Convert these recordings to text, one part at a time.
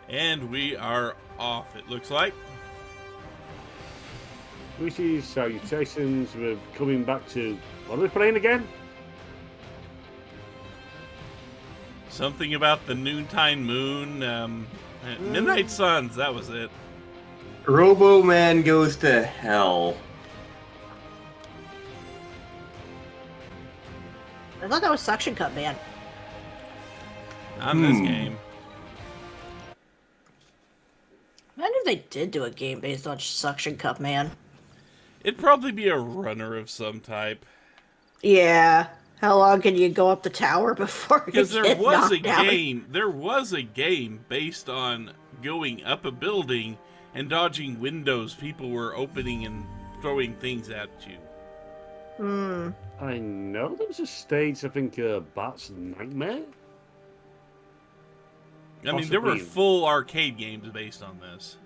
And we are off, it looks like. Greetings, salutations. We're coming back to... What are we playing again? Something about the noontime moon. Midnight Suns, that was it. Robo Man goes to hell. I thought that was Suction Cup, man. On this game. Imagine if they did do a game based on Suction Cup, man. It'd probably be a runner of some type. Yeah. How long can you go up the tower before you Because get knocked down? There was a game based on going up a building and dodging windows people were opening and throwing things at you. Hmm. I know there was a stage, I think, Bat's Nightmare? I mean, there were full arcade games based on this.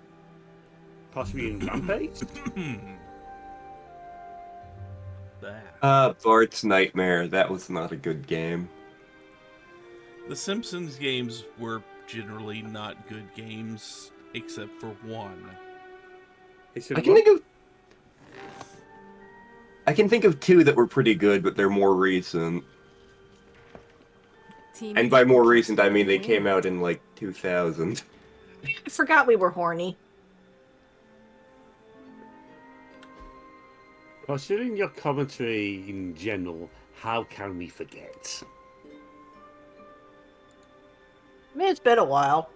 Possibly in Rampage? Bart's Nightmare. That was not a good game. The Simpsons games were generally not good games, except for one. I can think of two that were pretty good, but they're more recent. And by more recent, I mean they came out in, like, 2000. I forgot we were horny. Considering your commentary in general, how can we forget? I mean, it's been a while.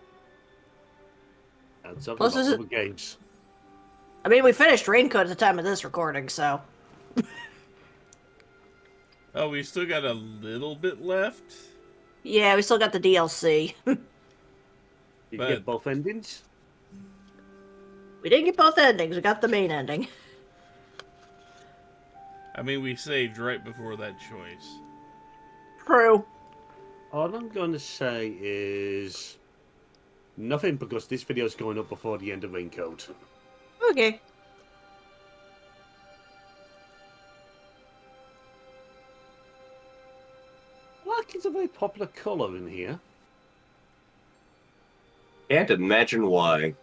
And some Plus, is it... games. I mean, we finished Raincoat at the time of this recording, so... Oh, we still got a little bit left? Yeah, we still got the DLC. Did you get both endings? We didn't get both endings, we got the main ending. I mean, we saved right before that choice. True. All I'm going to say is... nothing, because this video is going up before the end of Raincoat. Okay. Black is a very popular colour in here. Can't imagine why.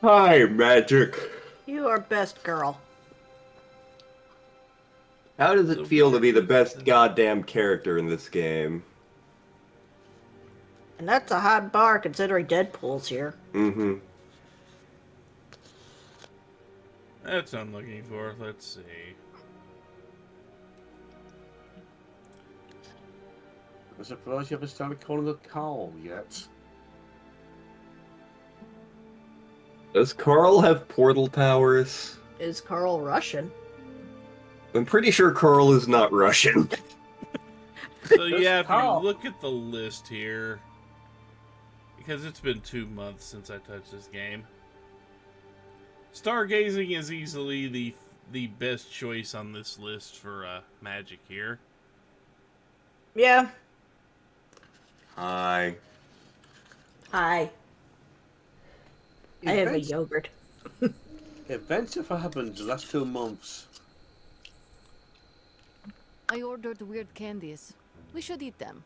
Hi, Magic. You are best girl. How does it feel to be the best goddamn character in this game? And that's a high bar considering Deadpool's here. Mm-hmm. That's what I'm looking for. Let's see. I'm surprised you haven't started calling it Carl yet. Does Carl have portal powers? Is Carl Russian? I'm pretty sure Carl is not Russian. So yeah, if you look at the list here, because it's been 2 months since I touched this game, Stargazing is easily the best choice on this list for Magic here. Yeah. Hi. Hi. I have a yogurt. Events have happened the last 2 months. I ordered weird candies. We should eat them.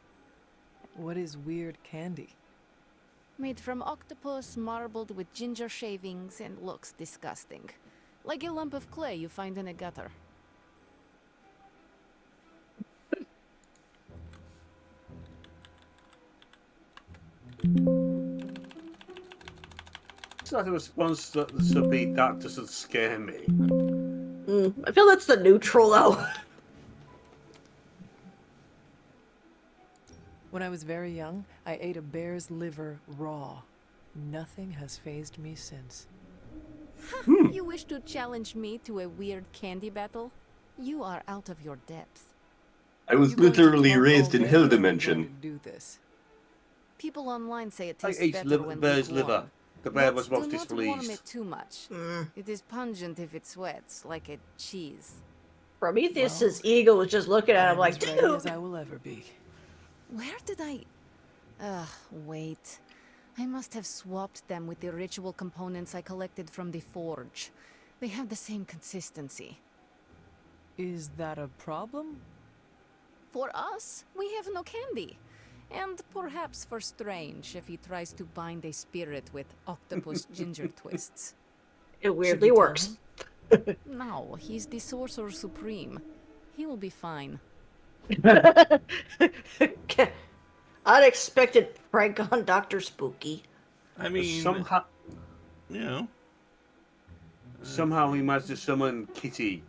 What is weird candy? Made from octopus, marbled with ginger shavings, and looks disgusting. Like a lump of clay you find in a gutter. It's not a response that should be, that doesn't scare me. I feel that's the neutral, though. When I was very young, I ate a bear's liver raw. Nothing has fazed me since. You wish to challenge me to a weird candy battle? You are out of your depth. I was literally raised in Hill Dimension. Do this. People online say it I tastes ate better when bear's lukewarm. liver. The bear But was most do not warm displeased. it too much. It is pungent if it sweats, like a cheese. Prometheus's ego was just looking at him like, as ready dude. as I will ever be. Where did I... wait. I must have swapped them with the ritual components I collected from the forge. They have the same consistency. Is that a problem? For us, we have no candy. And perhaps for Strange if he tries to bind a spirit with octopus ginger twists. It weirdly we tell works. him? No, he's the Sorcerer Supreme. He will be fine. Unexpected prank on Dr. Spooky. I mean, Somehow, you know, somehow he managed to summon Kitty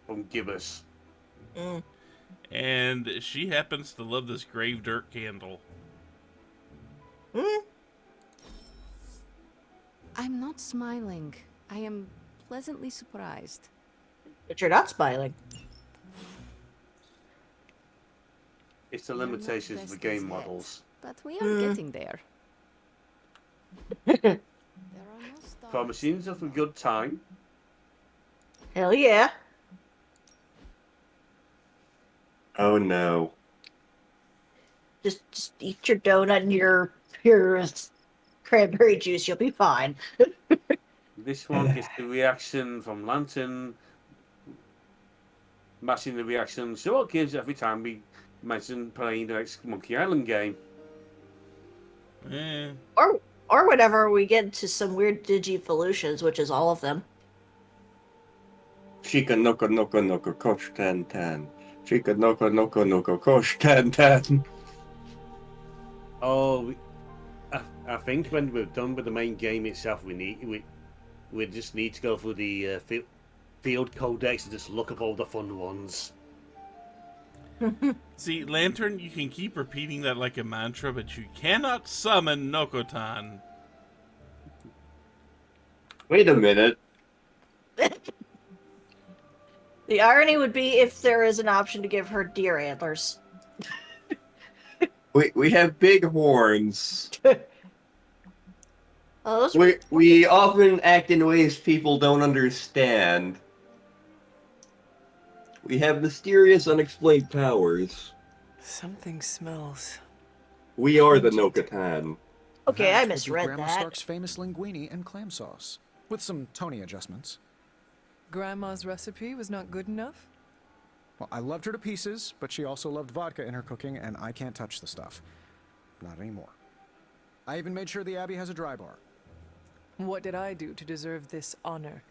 from Gibbous. and she happens to love this grave dirt candle. I'm not smiling. I am pleasantly surprised. But you're not smiling. It's the We're not limitations of the besties game yet, models. But we are getting there. There are no stars. For machines of a good time. Hell yeah. Oh no. Just eat your donut and your cranberry juice. You'll be fine. This one gets the reaction from Lantern, matching the reaction Sherlock gives every time we mention playing the next Monkey Island game. Eh, Or whenever we get into some weird digivolutions, which is all of them. Chica noko noko noko kosh tan tan. Chica noko noko noko kosh tan tan. Oh, I think when we're done with the main game itself, we just need to go through the field codex and just look up all the fun ones. see, Lantern, you can keep repeating that like a mantra, but you cannot summon Nokotan. Wait a minute. The irony would be if there is an option to give her deer antlers. We have big horns. Oh, those We often act in ways people don't understand. We have mysterious, unexplained powers. Something smells. We are the Nokatan. okay, I That would be misread Grandma that. Stark's famous linguine and clam sauce, with some Tony adjustments. Grandma's recipe was not good enough? Well, I loved her to pieces, but she also loved vodka in her cooking, and I can't touch the stuff. Not anymore. I even made sure the Abbey has a dry bar. What did I do to deserve this honor?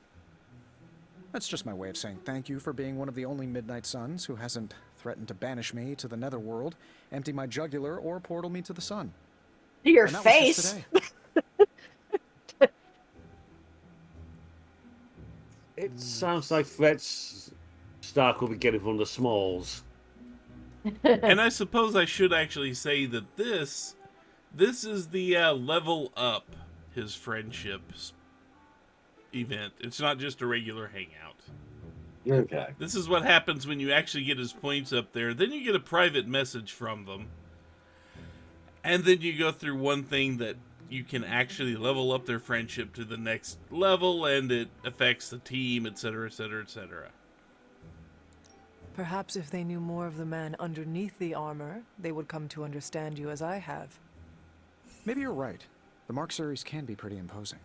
That's just my way of saying thank you for being one of the only Midnight Suns who hasn't threatened to banish me to the netherworld, empty my jugular, or portal me to the sun. Your And that was just face. today. It sounds like threats Stark will be getting from the Smalls. And I suppose I should actually say that this is the level up his friendships event. It's not just a regular hangout. Okay. This is what happens when you actually get his points up there. Then you get a private message from them. And then you go through one thing that you can actually level up their friendship to the next level, and it affects the team, etc., etc., etc. Perhaps if they knew more of the man underneath the armor, they would come to understand you as I have. Maybe you're right. The Mark series can be pretty imposing.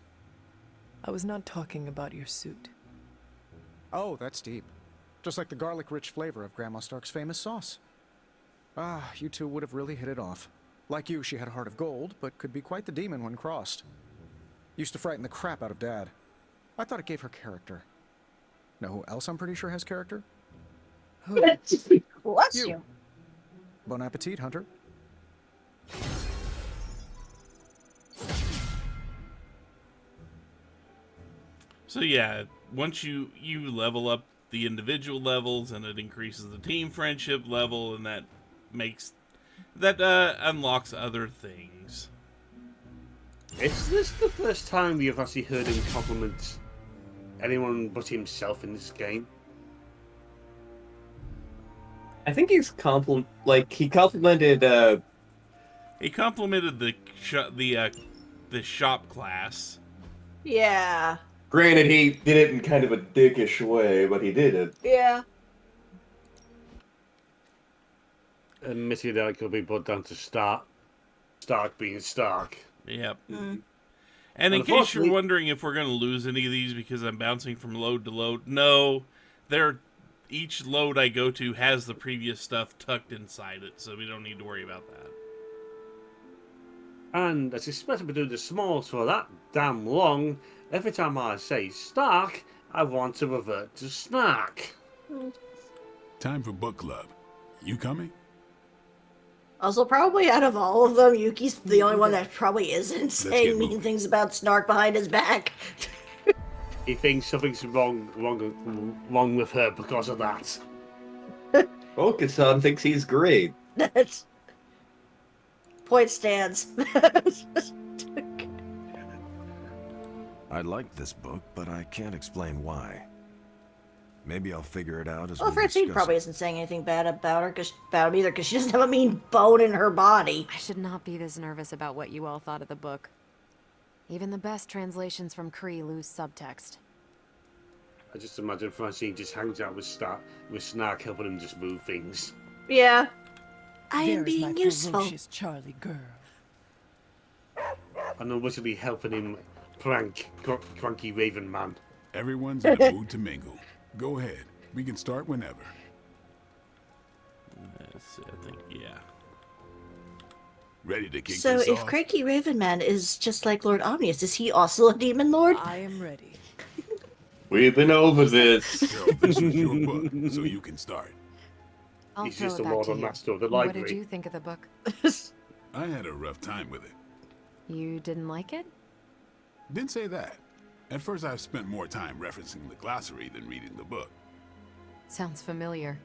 I was not talking about your suit. Oh, that's deep. Just like the garlic-rich flavor of Grandma Stark's famous sauce. Ah, you two would have really hit it off. Like you, she had a heart of gold, but could be quite the demon when crossed. Used to frighten the crap out of Dad. I thought it gave her character. Know who else I'm pretty sure has character? Bless You. you. Bon appetit, Hunter. So yeah, once you level up the individual levels, and it increases the team friendship level, and that unlocks other things. Is this the first time you've actually heard him compliment anyone but himself in this game? I think he's he complimented He complimented the shop class. Yeah. granted he did it in kind of a dickish way, but he did it. Yeah. Admittedly, that could be put down to Stark being Stark. Yep. Mm. And in case you're Unfortunately- wondering if we're going to lose any of these because I'm bouncing from load to load, no. Each load I go to has the previous stuff tucked inside it, so we don't need to worry about that. And I suspect I've been doing the smalls for that damn long. Every time I say Stark, I want to revert to Snark. Time for book club. You coming? Also, probably out of all of them, Yuki's the only one that probably isn't get saying mean moving. things about Snark behind his back. He thinks something's wrong with her because of that. Okasan thinks he's great. That's point stands. I like this book, but I can't explain why. Maybe I'll figure it out as Well, we Francine discuss probably it. isn't saying anything bad about her, about him either, because she doesn't have a mean bone in her body. I should not be this nervous about what you all thought of the book. Even the best translations from Cree lose subtext. I just imagine Francine just hangs out with Snark, helping him just move things. Yeah. I am There's my being useful. ferocious Charlie girl. And obviously helping him prank Cranky Raven Man. Everyone's in the mood to mingle. Go ahead. We can start whenever. Let's see, I think, yeah. Ready to kick So, this if off? Cranky Ravenman is just like Lord Omnius, is he also a demon lord? I am ready. We've been over this. Girl, this is your book, so you can start. I'll He's throw just it the back lord to and you. master of the What library. did you think of the book? I had a rough time with it. You didn't like it? Didn't say that. At first, I spent more time referencing the glossary than reading the book. Sounds familiar.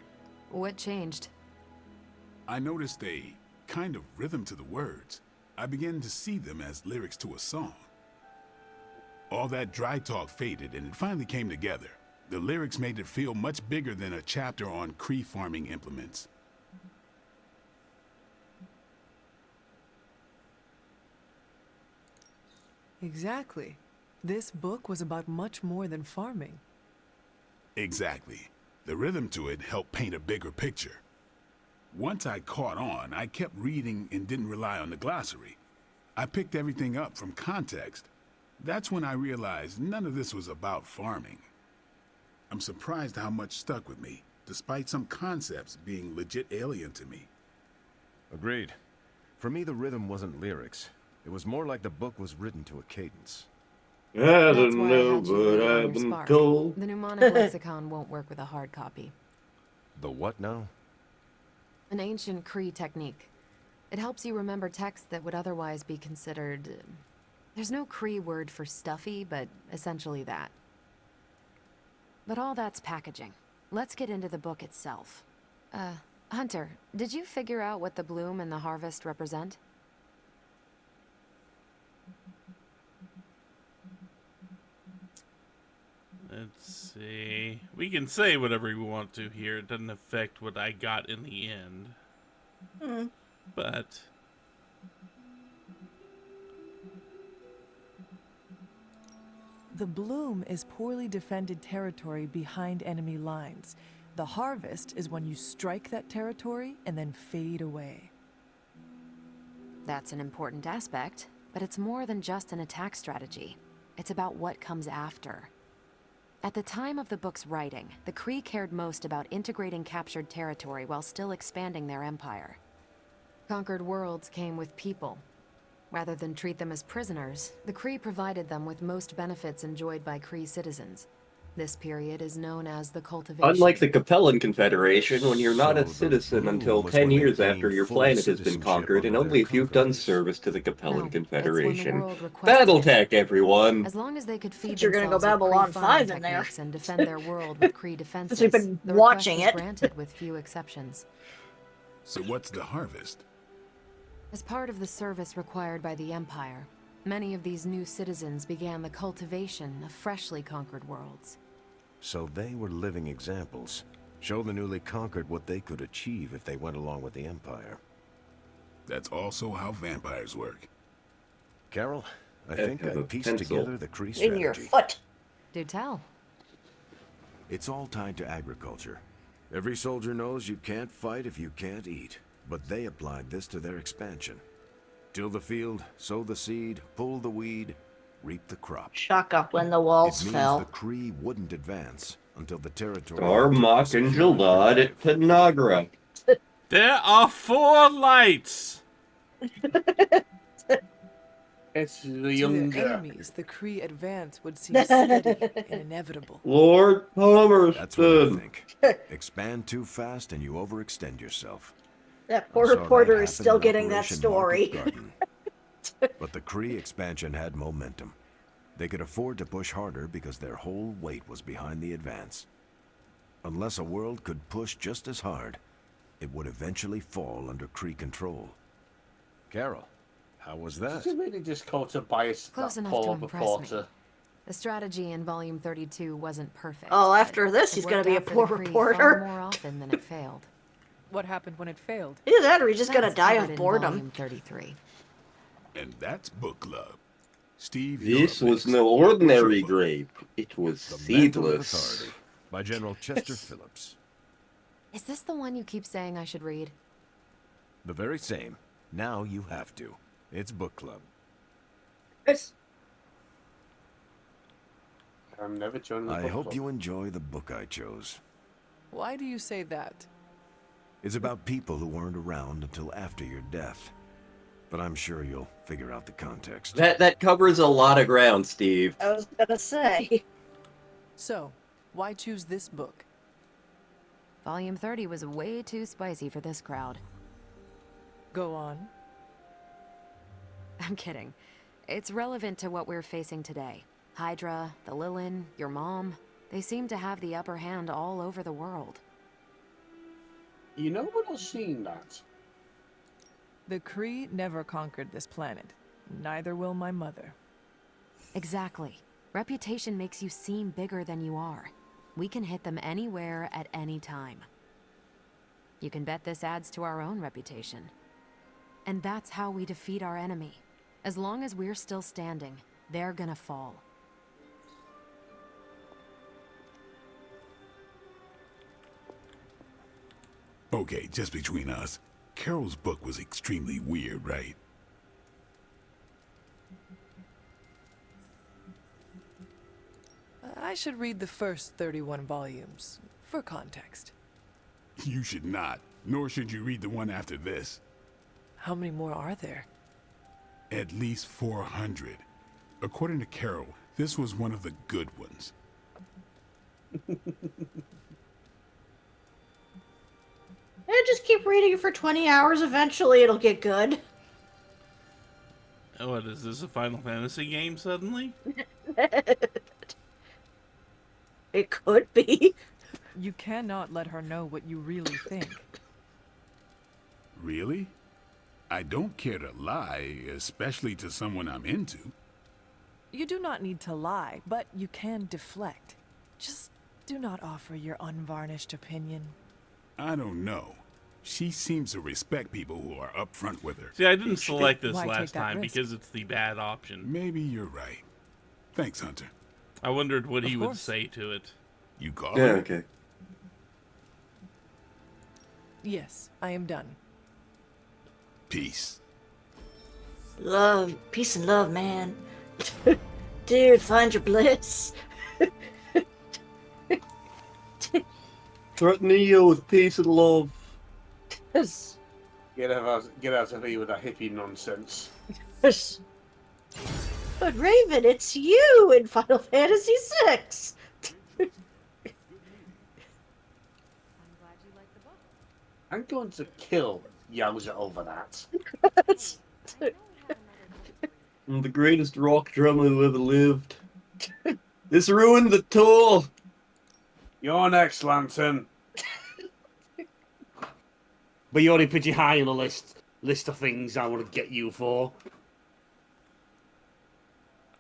What changed? I noticed a kind of rhythm to the words. I began to see them as lyrics to a song. All that dry talk faded and it finally came together. The lyrics made it feel much bigger than a chapter on Cree farming implements. Exactly. This book was about much more than farming. Exactly. The rhythm to it helped paint a bigger picture. Once I caught on, I kept reading and didn't rely on the glossary. I picked everything up from context. That's when I realized none of this was about farming. I'm surprised how much stuck with me, despite some concepts being legit alien to me. Agreed. For me, the rhythm wasn't lyrics. It was more like the book was written to a cadence. I That's don't why I know, had you read but it on I've your been Spark. told. The mnemonic lexicon won't work with a hard copy. The what now? An ancient Cree technique. It helps you remember texts that would otherwise be considered... there's no Cree word for stuffy, but essentially that. But all that's packaging. Let's get into the book itself. Hunter, did you figure out what the bloom and the harvest represent? Let's see. We can say whatever we want to here. It doesn't affect what I got in the end. But The bloom is poorly defended territory behind enemy lines. The harvest is when you strike that territory and then fade away. That's an important aspect, but it's more than just an attack strategy. It's about what comes after. At the time of the book's writing, the Cree cared most about integrating captured territory while still expanding their empire. Conquered worlds came with people. Rather than treat them as prisoners, the Cree provided them with most benefits enjoyed by Cree citizens. This period is known as the cultivation. Unlike the Capellan Confederation, when you're not So a the citizen bloom until was 10 when they years after gained your full planet has been citizenship conquered, and under only their if you've done conquerors. service to the No, Capellan it's when the Confederation. world requested it. Battletech, everyone! As long as they could feed You're gonna go themselves with Babylon Cree farming 5 in there. techniques and defend their world with Cree defenses, we've been the watching request was it. granted with few exceptions. So what's the harvest? As part of the service required by the Empire, many of these new citizens began the cultivation of freshly conquered worlds. So they were living examples. Show the newly conquered what they could achieve if they went along with the Empire. That's also how vampires work. Carol, I I think have I a pieced pencil. together the Cree In strategy. your foot. Do tell. It's all tied to agriculture. Every soldier knows you can't fight if you can't eat, but they applied this to their expansion. Till the field, sow the seed, pull the weed, reap the crop. Shaka when the It walls means fell. the Cree wouldn't advance until the territory... Darmok and Javad at Tanagra. there are 4 lights. It's the To their younger. enemies, the Kree advance would seem steady and inevitable. Lord That's what I Palmerston. think. Expand too fast and you overextend yourself. That I poor saw that reporter is happen still in getting that Operation story. Market Garden. But the Kree expansion had momentum. They could afford to push harder because their whole weight was behind the advance. Unless a world could push just as hard, it would eventually fall under Kree control. Carol, how was that? Is it really just called to bias Close that enough poor to impress me. reporter? The strategy in Volume 32 wasn't perfect. Oh, but after this, it he's gonna worked be a out for poor the Kree reporter. far more often than it failed. What happened when it failed? Either that or he's just gonna That's die covered of in boredom. Volume 33. And that's book club. Steve, you're This up was next. no What's your ordinary book? grape. It was The Mantle of seedless. Authority by General Chester Phillips. Is this the one you keep saying I should read? The very same. Now you have to. It's book club. I'm never joining the I book hope club. you enjoy the book I chose. Why do you say that? It's about people who weren't around until after your death. But I'm sure you'll figure out the context. That covers a lot of ground, Steve. I was gonna say. So, why choose this book? Volume 30 was way too spicy for this crowd. Go on. I'm kidding. It's relevant to what we're facing today. Hydra, the Lilin, your mom, they seem to have the upper hand all over the world. You know what I've seen that? The Kree never conquered this planet. Neither will my mother. Exactly. Reputation makes you seem bigger than you are. We can hit them anywhere at any time. You can bet this adds to our own reputation. And that's how we defeat our enemy. As long as we're still standing, they're gonna fall. Okay, just between us. Carol's book was extremely weird, right? I should read the first 31 volumes, for context. You should not, nor should you read the one after this. How many more are there? At least 400. According to Carol, this was one of the good ones. Yeah, just keep reading it for 20 hours. Eventually, it'll get good. Oh, what is this, a Final Fantasy game suddenly? It could be. You cannot let her know what you really think. Really? I don't care to lie, especially to someone I'm into. You do not need to lie, but you can deflect. Just do not offer your unvarnished opinion. I don't know. She seems to respect people who are upfront with her. See, I didn't select this Why take last that time risk? because it's the bad option. Maybe you're right. Thanks, Hunter. I wondered what he Of would course. say to it. You call Yeah, it? okay. Yes, I am done. Peace. Love, peace and love, man. Dude, find your bliss. Threatening you with peace and love. Get out of here with that hippie nonsense. But Raven, it's you in Final Fantasy VI. I'm going to kill Yowza over that. I'm the greatest rock drummer who ever lived. This ruined the tour. You're next, Lantern. But you're already pretty high on the list of things I want to get you for.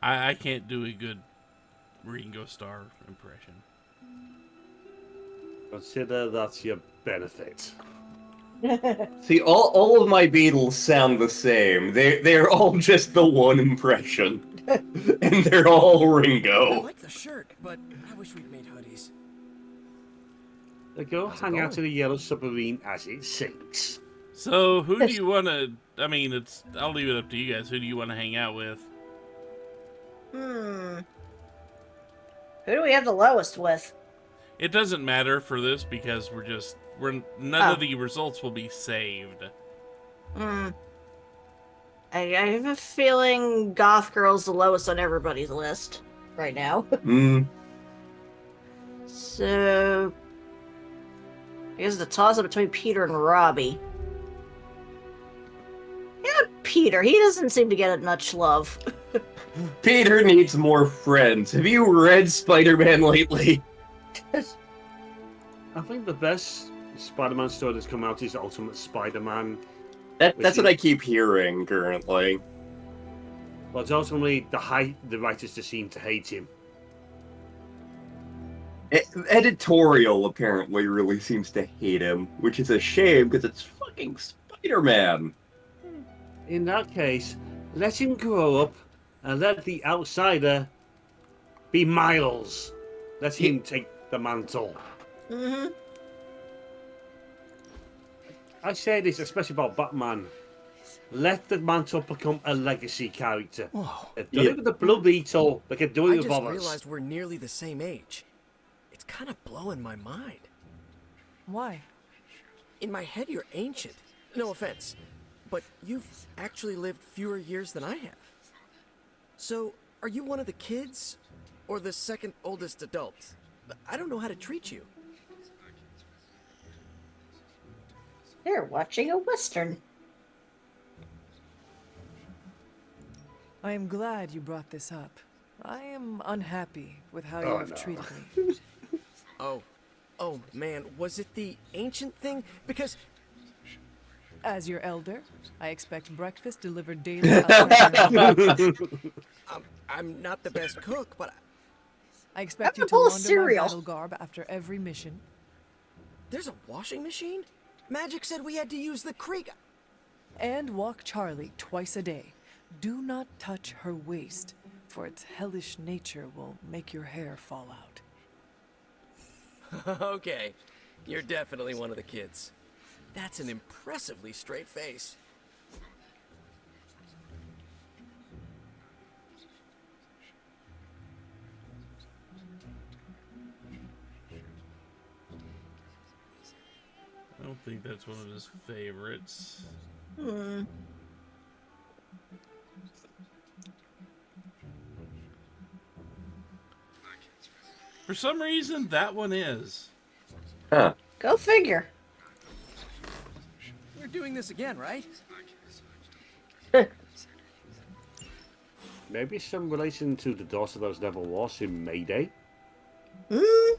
I can't do a good Ringo Starr impression. Consider that's your benefit. See, all of my Beatles sound the same. They're all just the one impression. And they're all I Ringo. like the shirt, but I wish we'd made hoodies. Go How's it hang out going? in the yellow submarine as it sinks. So, who do you want to... I mean, I'll leave it up to you guys. Who do you want to hang out with? Who do we have the lowest with? It doesn't matter for this because none of the results will be saved. I I have a feeling Goth Girl's the lowest on everybody's list right now. Hmm. So, I guess the toss-up between Peter and Robbie. Yeah, Peter. He doesn't seem to get much love. Peter needs more friends. Have you read Spider-Man lately? I think the best Spider-Man story that's come out is Ultimate Spider-Man. That's what I keep hearing currently. But ultimately, the writers just seem to hate him. Editorial apparently really seems to hate him, which is a shame because it's fucking Spider-Man. In that case, let him grow up and let the outsider be Miles. Let him take the mantle. Mm-hmm. I say this especially about Batman. Let the mantle become a legacy character. Whoa. They've done it with the Blue Beetle. They can do it I with just others. realized we're nearly the same age. It's kind of blowing my mind. Why? In my head, you're ancient. No offense. But you've actually lived fewer years than I have. So, are you one of the kids? Or the second oldest adult? I don't know how to treat you. They're watching a Western. I am glad you brought this up. I am unhappy with how you Oh, have no. treated me. Oh man, was it the ancient thing? Because As your elder, I expect breakfast delivered daily outside your home. I'm not the best cook, but I expect you Have a to bowl of launder my cereal. battle garb after every mission. there's a washing machine? Magic said we had to use the creek. And walk Charlie twice a day. Do not touch her waist, for its hellish nature will make your hair fall out. Okay, you're definitely one of the kids. That's an impressively straight face. I don't think that's one of his favorites. Hmm. For some reason, that one is. Huh. Go figure. We're doing this again, right? Maybe some relation to the daughter that was never lost in Mayday. Hmm.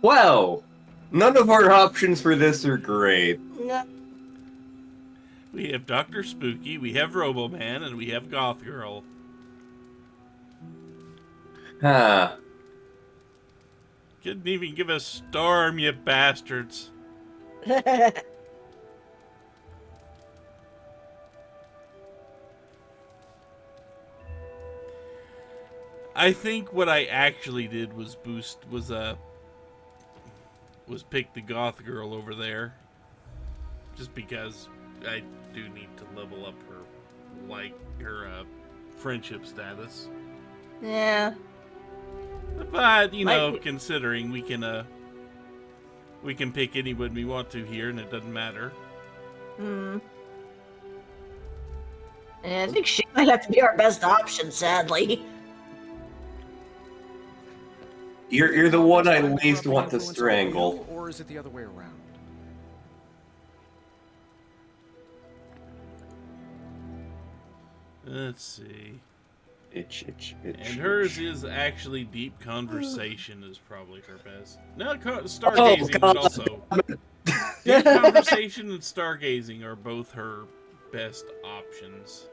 Wow. None of our options for this are great. No. We have Dr. Spooky, we have Robo Man, and we have Goth Girl. Huh. Couldn't even give us Storm, you bastards. I think what I actually did was pick the Goth Girl over there. Just because I do need to level up her friendship status. Yeah. But, you know, Might- considering we can pick anyone we want to here and it doesn't matter. Hmm. And I think she might have to be our best option, sadly. You're the one I Spider least want to influence all strangle. you, or is it the other way around? Let's see. Itch. And hers is actually deep conversation is probably her best. No, stargazing God. is also. Deep conversation and stargazing are both her best options.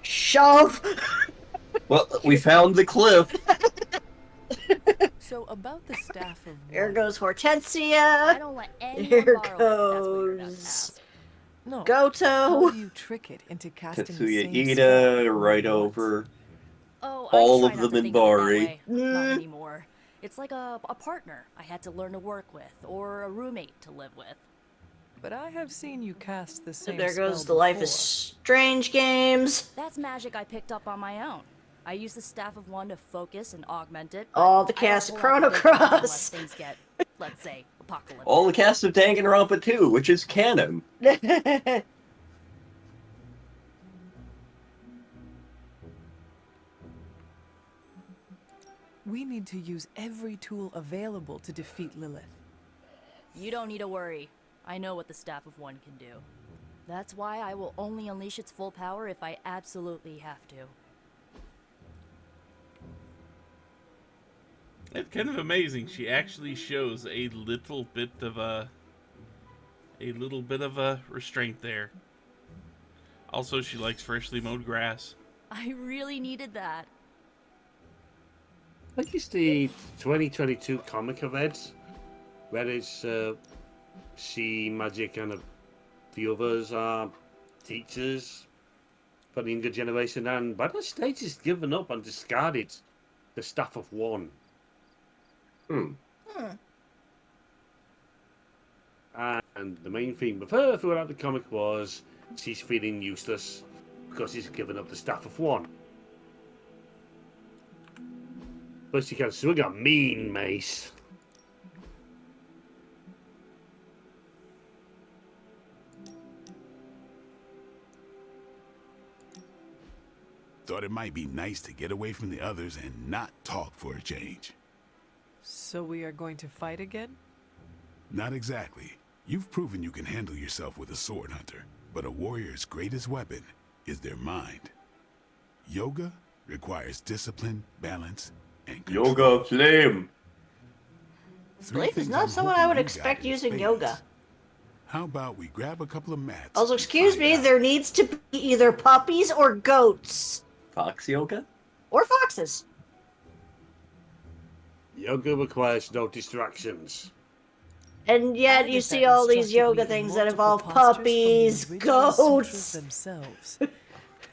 Shove! Well, we found the cliff. So about the staff of There War- goes I Hortensia. don't let anyone Here borrow it. That's what you're about to goes ask. No. How Goto. do you trick it into casting the Tetsuya same Ida, spell right once? over. Oh, All I try of not to them in think of it that Bari. way. Not anymore. It's like a partner I had to learn to work with, or a roommate to live with. But I have seen you cast the same There spell goes the Life before. is Strange games. That's magic I picked up on my own. I use the Staff of One to focus and augment it. All the I don't cast of pull out Chrono the big guns Cross. unless things get, let's say, apocalyptic. All the cast of Danganronpa 2, which is canon. We need to use every tool available to defeat Lilith. You don't need to worry. I know what the Staff of One can do. That's why I will only unleash its full power if I absolutely have to. It's kind of amazing. She actually shows a little bit of a restraint there. Also, she likes freshly mowed grass. I really needed that. I think it's the 2022 comic I've read, where it's she, Magic, and a few others are teachers for the younger generation, and by that stage has given up and discarded the Staff of One. And the main theme with her throughout the comic was she's feeling useless because she's given up the Staff of One. But she can swing a mean mace. Thought it might be nice to get away from the others and not talk for a change. So we are going to fight again? Not exactly. You've proven you can handle yourself with a sword, Hunter. But a warrior's greatest weapon is their mind. Yoga requires discipline, balance, and control. Yoga Flame. Blade is not someone I would expect using yoga. How about we grab a couple of mats? Also, and excuse find me, out? there needs to be either puppies or goats. Fox Yoga? Or foxes. Yoga requires no distractions. And yet you see all these yoga things that involve puppies, goats. Themselves.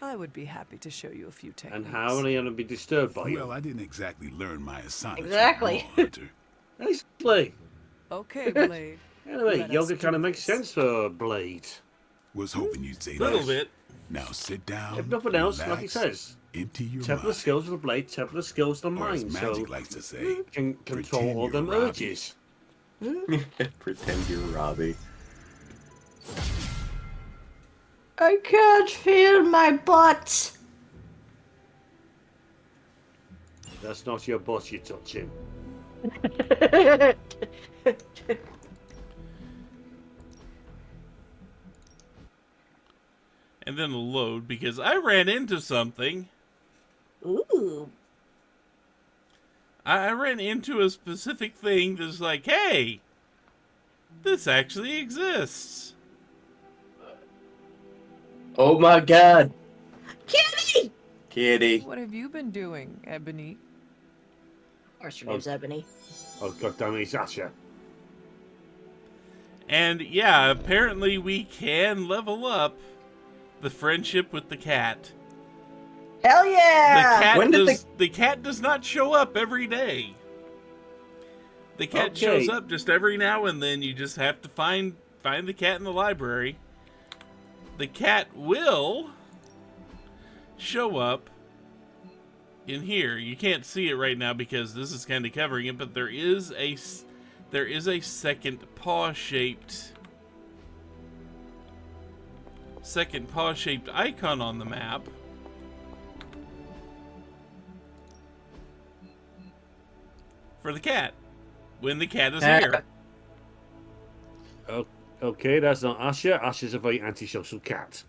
I would be happy to show you a few techniques. And how are they going to be disturbed by you? Well, I didn't exactly learn my assignment. Exactly. Hunter. Basically. Okay, Blade. Anyway, Let us yoga do kind of makes this. sense for Blade. Was hoping you'd say A little that. bit. Now sit down. If nothing else, like he relax, says, empty your temper the mind. skills of the blade, temper the skills of the Or as mind, Magic so likes to say, you can control pretend all you're them Robbie. urges. Pretend you're Robbie. I can't feel my butt. That's not your butt you're touching. And then the load, because I ran into something. Ooh. I ran into a specific thing that's like, hey, this actually exists. Oh my god. Kitty! Kitty. What have you been doing, Ebony? Of course your name's Ebony. Oh, goddamn it, it's Asher. And yeah, apparently we can level up the friendship with the cat. Hell yeah! The cat does not show up every day. The cat Okay. shows up just every now and then. You just have to find the cat in the library. The cat will show up in here. You can't see it right now because this is kind of covering it, but there is a second paw-shaped icon on the map. For the cat. When the cat is here. Okay, that's not Asher. Asher's a very antisocial cat.